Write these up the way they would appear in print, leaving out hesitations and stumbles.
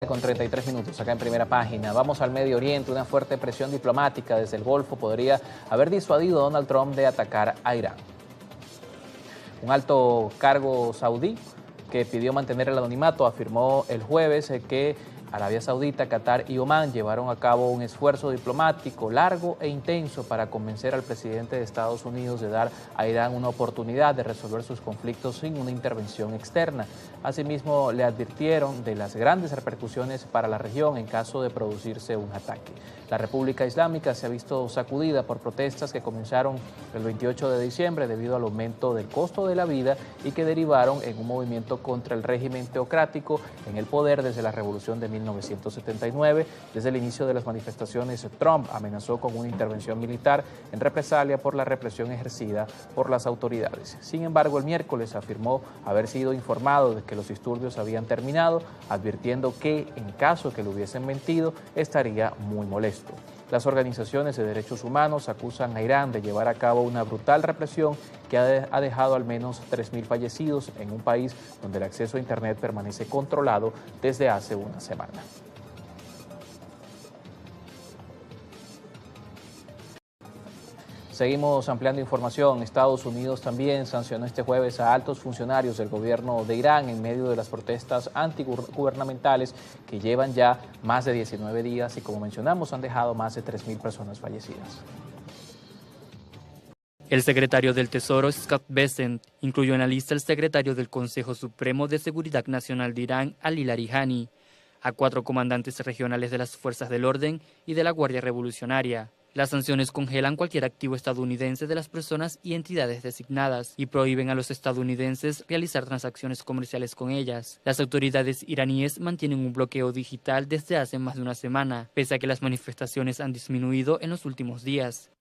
Con 33 minutos acá en primera página. Vamos al Medio Oriente. Una fuerte presión diplomática desde el Golfo podría haber disuadido a Donald Trump de atacar a Irán. Un alto cargo saudí que pidió mantener el anonimato afirmó el jueves que Arabia Saudita, Qatar y Omán llevaron a cabo un esfuerzo diplomático largo e intenso para convencer al presidente de Estados Unidos de dar a Irán una oportunidad de resolver sus conflictos sin una intervención externa. Asimismo, le advirtieron de las grandes repercusiones para la región en caso de producirse un ataque. La República Islámica se ha visto sacudida por protestas que comenzaron el 28 de diciembre debido al aumento del costo de la vida y que derivaron en un movimiento contra el régimen teocrático en el poder desde la revolución de 1979. Desde el inicio de las manifestaciones, Trump amenazó con una intervención militar en represalia por la represión ejercida por las autoridades. Sin embargo, el miércoles afirmó haber sido informado de que los disturbios habían terminado, advirtiendo que, en caso que le hubiesen mentido, estaría muy molesto. Las organizaciones de derechos humanos acusan a Irán de llevar a cabo una brutal represión que ha dejado al menos 3.000 fallecidos en un país donde el acceso a Internet permanece controlado desde hace una semana. Seguimos ampliando información. Estados Unidos también sancionó este jueves a altos funcionarios del gobierno de Irán en medio de las protestas antigubernamentales que llevan ya más de 19 días y, como mencionamos, han dejado más de 3.000 personas fallecidas. El secretario del Tesoro, Scott Bessent, incluyó en la lista al secretario del Consejo Supremo de Seguridad Nacional de Irán, Ali Larijani, a 4 comandantes regionales de las Fuerzas del Orden y de la Guardia Revolucionaria. Las sanciones congelan cualquier activo estadounidense de las personas y entidades designadas y prohíben a los estadounidenses realizar transacciones comerciales con ellas. Las autoridades iraníes mantienen un bloqueo digital desde hace más de una semana, pese a que las manifestaciones han disminuido en los últimos días.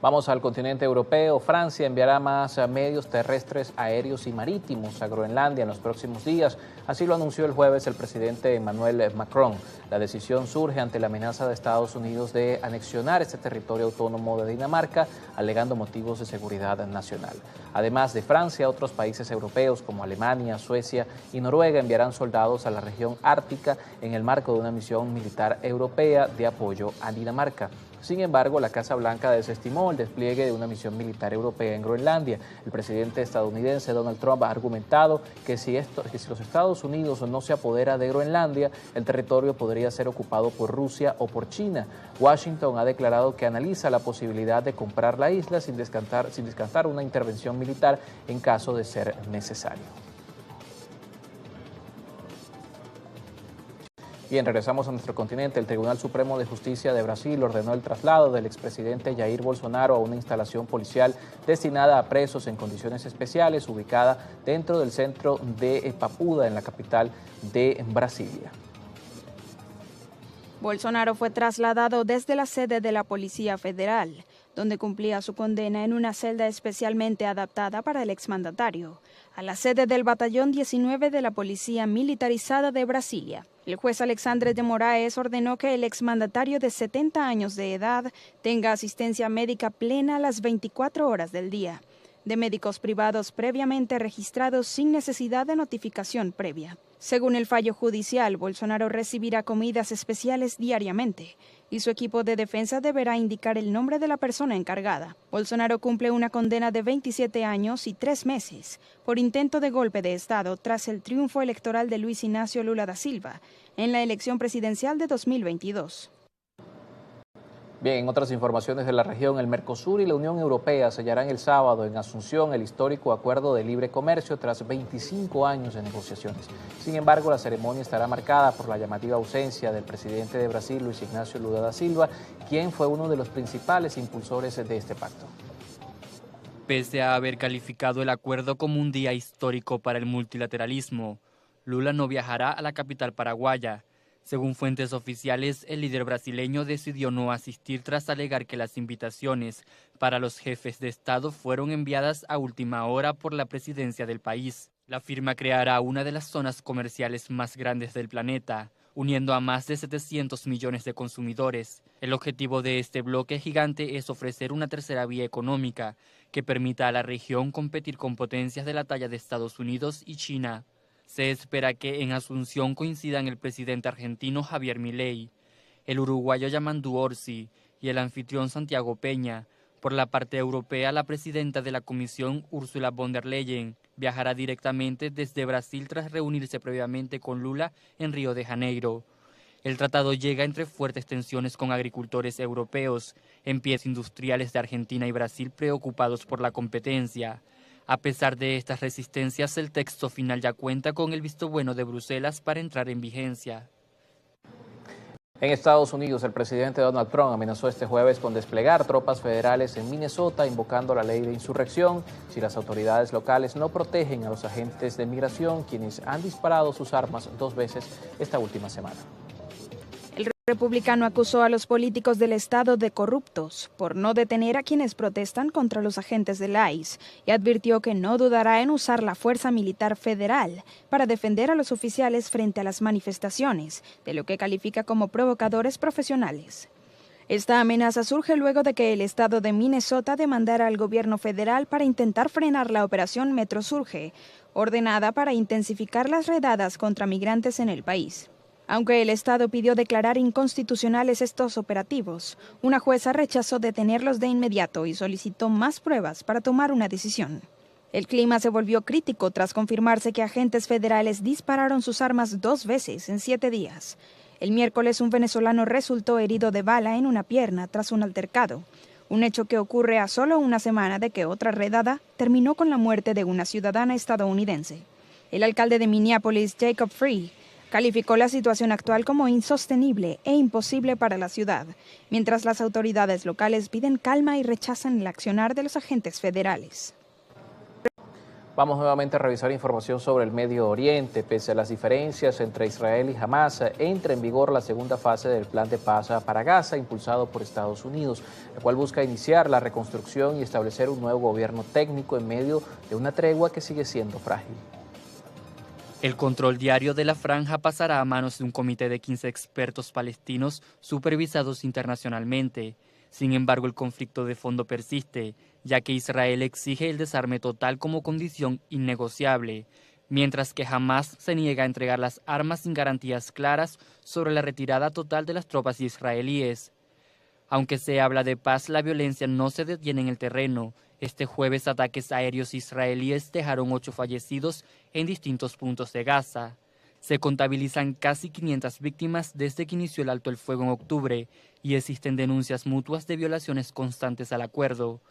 Vamos al continente europeo. Francia enviará más medios terrestres, aéreos y marítimos a Groenlandia en los próximos días. Así lo anunció el jueves el presidente Emmanuel Macron. La decisión surge ante la amenaza de Estados Unidos de anexionar este territorio autónomo de Dinamarca, alegando motivos de seguridad nacional. Además de Francia, otros países europeos como Alemania, Suecia y Noruega enviarán soldados a la región ártica en el marco de una misión militar europea de apoyo a Dinamarca. Sin embargo, la Casa Blanca desestimó el despliegue de una misión militar europea en Groenlandia. El presidente estadounidense Donald Trump ha argumentado que si los Estados Unidos no se apodera de Groenlandia, el territorio podría ser ocupado por Rusia o por China. Washington ha declarado que analiza la posibilidad de comprar la isla sin descartar una intervención militar en caso de ser necesario. Bien, regresamos a nuestro continente. El Tribunal Supremo de Justicia de Brasil ordenó el traslado del expresidente Jair Bolsonaro a una instalación policial destinada a presos en condiciones especiales, ubicada dentro del centro de Papuda, en la capital de Brasilia. Bolsonaro fue trasladado desde la sede de la Policía Federal, donde cumplía su condena en una celda especialmente adaptada para el exmandatario, a la sede del Batallón 19 de la Policía Militarizada de Brasilia. El juez Alexandre de Moraes ordenó que el exmandatario de 70 años de edad tenga asistencia médica plena a las 24 horas del día, de médicos privados previamente registrados sin necesidad de notificación previa. Según el fallo judicial, Bolsonaro recibirá comidas especiales diariamente y su equipo de defensa deberá indicar el nombre de la persona encargada. Bolsonaro cumple una condena de 27 años y 3 meses por intento de golpe de Estado tras el triunfo electoral de Luis Ignacio Lula da Silva en la elección presidencial de 2022. Bien, en otras informaciones de la región, el Mercosur y la Unión Europea sellarán el sábado en Asunción el histórico acuerdo de libre comercio tras 25 años de negociaciones. Sin embargo, la ceremonia estará marcada por la llamativa ausencia del presidente de Brasil, Luis Ignacio Lula da Silva, quien fue uno de los principales impulsores de este pacto. Pese a haber calificado el acuerdo como un día histórico para el multilateralismo, Lula no viajará a la capital paraguaya. Según fuentes oficiales, el líder brasileño decidió no asistir tras alegar que las invitaciones para los jefes de Estado fueron enviadas a última hora por la presidencia del país. La firma creará una de las zonas comerciales más grandes del planeta, uniendo a más de 700 millones de consumidores. El objetivo de este bloque gigante es ofrecer una tercera vía económica que permita a la región competir con potencias de la talla de Estados Unidos y China. Se espera que en Asunción coincidan el presidente argentino Javier Milei, el uruguayo Yamandu Orsi y el anfitrión Santiago Peña. Por la parte europea, la presidenta de la Comisión, Ursula von der Leyen, viajará directamente desde Brasil tras reunirse previamente con Lula en Río de Janeiro. El tratado llega entre fuertes tensiones con agricultores europeos, empresas industriales de Argentina y Brasil preocupados por la competencia. A pesar de estas resistencias, el texto final ya cuenta con el visto bueno de Bruselas para entrar en vigencia. En Estados Unidos, el presidente Donald Trump amenazó este jueves con desplegar tropas federales en Minnesota, invocando la ley de insurrección si las autoridades locales no protegen a los agentes de migración, quienes han disparado sus armas 2 veces esta última semana. El republicano acusó a los políticos del estado de corruptos por no detener a quienes protestan contra los agentes del ICE y advirtió que no dudará en usar la fuerza militar federal para defender a los oficiales frente a las manifestaciones, de lo que califica como provocadores profesionales. Esta amenaza surge luego de que el estado de Minnesota demandara al gobierno federal para intentar frenar la operación Metro Surge, ordenada para intensificar las redadas contra migrantes en el país. Aunque el Estado pidió declarar inconstitucionales estos operativos, una jueza rechazó detenerlos de inmediato y solicitó más pruebas para tomar una decisión. El clima se volvió crítico tras confirmarse que agentes federales dispararon sus armas 2 veces en 7 días. El miércoles un venezolano resultó herido de bala en una pierna tras un altercado, un hecho que ocurre a solo una semana de que otra redada terminó con la muerte de una ciudadana estadounidense. El alcalde de Minneapolis, Jacob Free, calificó la situación actual como insostenible e imposible para la ciudad, mientras las autoridades locales piden calma y rechazan el accionar de los agentes federales. Vamos nuevamente a revisar información sobre el Medio Oriente. Pese a las diferencias entre Israel y Hamas, entra en vigor la segunda fase del plan de paz para Gaza, impulsado por Estados Unidos, la cual busca iniciar la reconstrucción y establecer un nuevo gobierno técnico en medio de una tregua que sigue siendo frágil. El control diario de la franja pasará a manos de un comité de 15 expertos palestinos supervisados internacionalmente. Sin embargo, el conflicto de fondo persiste, ya que Israel exige el desarme total como condición innegociable, mientras que Hamas se niega a entregar las armas sin garantías claras sobre la retirada total de las tropas israelíes. Aunque se habla de paz, la violencia no se detiene en el terreno. Este jueves, ataques aéreos israelíes dejaron 8 fallecidos en distintos puntos de Gaza. Se contabilizan casi 500 víctimas desde que inició el alto el fuego en octubre y existen denuncias mutuas de violaciones constantes al acuerdo.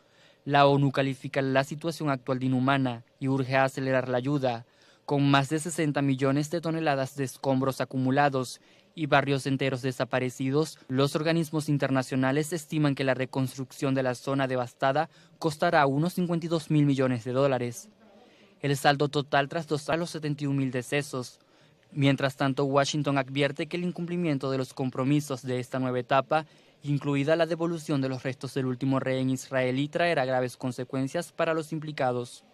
La ONU califica la situación actual de inhumana y urge a acelerar la ayuda, con más de 60 millones de toneladas de escombros acumulados y barrios enteros desaparecidos. Los organismos internacionales estiman que la reconstrucción de la zona devastada costará unos 52.000 millones de dólares. El saldo total trastorna los 71.000 decesos. Mientras tanto, Washington advierte que el incumplimiento de los compromisos de esta nueva etapa, incluida la devolución de los restos del último rehén israelí, traerá graves consecuencias para los implicados.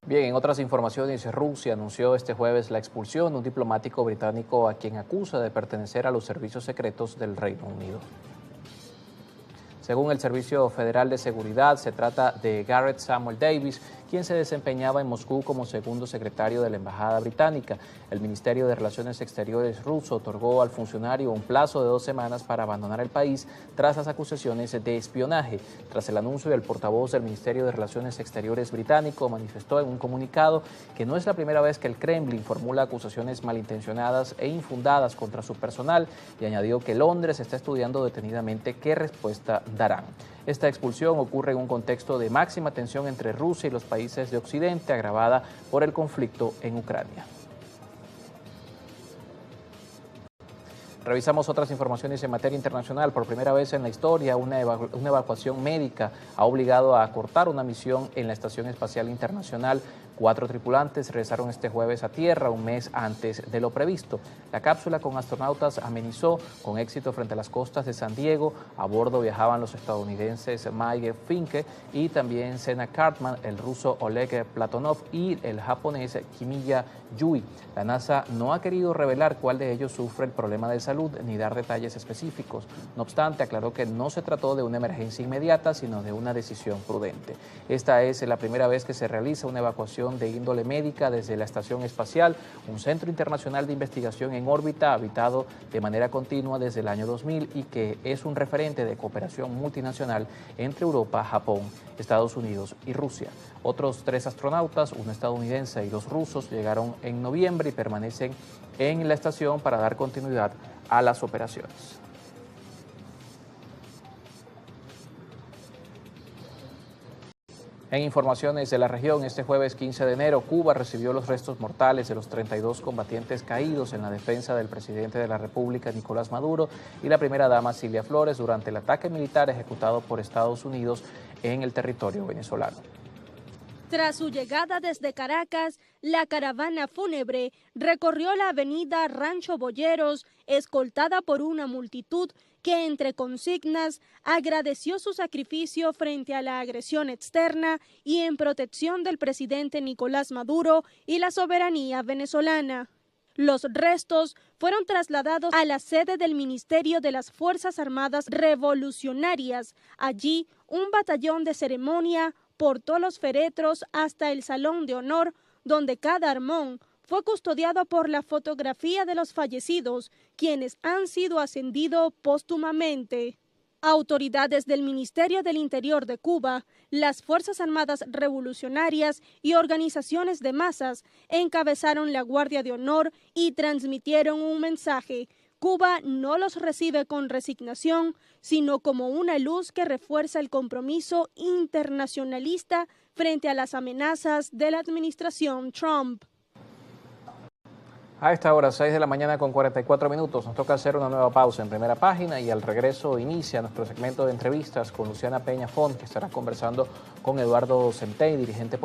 Bien, en otras informaciones, Rusia anunció este jueves la expulsión de un diplomático británico a quien acusa de pertenecer a los servicios secretos del Reino Unido. Según el Servicio Federal de Seguridad, se trata de Gareth Samuel Davis, quien se desempeñaba en Moscú como segundo secretario de la Embajada Británica. El Ministerio de Relaciones Exteriores ruso otorgó al funcionario un plazo de 2 semanas para abandonar el país tras las acusaciones de espionaje. Tras el anuncio, el portavoz del Ministerio de Relaciones Exteriores británico manifestó en un comunicado que no es la primera vez que el Kremlin formula acusaciones malintencionadas e infundadas contra su personal y añadió que Londres está estudiando detenidamente qué respuesta darán. Esta expulsión ocurre en un contexto de máxima tensión entre Rusia y los países de Occidente, agravada por el conflicto en Ucrania. Revisamos otras informaciones en materia internacional. Por primera vez en la historia, una evacuación médica ha obligado a cortar una misión en la Estación Espacial Internacional. 4 tripulantes regresaron este jueves a tierra, un mes antes de lo previsto. La cápsula con astronautas amenizó con éxito frente a las costas de San Diego. A bordo viajaban los estadounidenses Mike Finke y también Sena Cartman, el ruso Oleg Platonov y el japonés Kimiya Yui. La NASA no ha querido revelar cuál de ellos sufre el problema de salud ni dar detalles específicos. No obstante, aclaró que no se trató de una emergencia inmediata, sino de una decisión prudente. Esta es la primera vez que se realiza una evacuación operación de índole médica desde la Estación Espacial, un centro internacional de investigación en órbita habitado de manera continua desde el año 2000 y que es un referente de cooperación multinacional entre Europa, Japón, Estados Unidos y Rusia. Otros 3 astronautas, un estadounidense y 2 rusos, llegaron en noviembre y permanecen en la estación para dar continuidad a las operaciones. En informaciones de la región, este jueves 15 de enero, Cuba recibió los restos mortales de los 32 combatientes caídos en la defensa del presidente de la República, Nicolás Maduro, y la primera dama, Cilia Flores, durante el ataque militar ejecutado por Estados Unidos en el territorio venezolano. Tras su llegada desde Caracas, la caravana fúnebre recorrió la avenida Rancho Boyeros, escoltada por una multitud que, entre consignas, agradeció su sacrificio frente a la agresión externa y en protección del presidente Nicolás Maduro y la soberanía venezolana. Los restos fueron trasladados a la sede del Ministerio de las Fuerzas Armadas Revolucionarias. Allí, un batallón de ceremonia portó los féretros hasta el Salón de Honor, donde cada armón fue custodiado por la fotografía de los fallecidos, quienes han sido ascendidos póstumamente. Autoridades del Ministerio del Interior de Cuba, las Fuerzas Armadas Revolucionarias y organizaciones de masas encabezaron la Guardia de Honor y transmitieron un mensaje. Cuba no los recibe con resignación, sino como una luz que refuerza el compromiso internacionalista frente a las amenazas de la administración Trump. A esta hora, 6 de la mañana con 44 minutos, nos toca hacer una nueva pausa en Primera Página y al regreso inicia nuestro segmento de entrevistas con Luciana Peña Font, que estará conversando con Eduardo Centey, dirigente político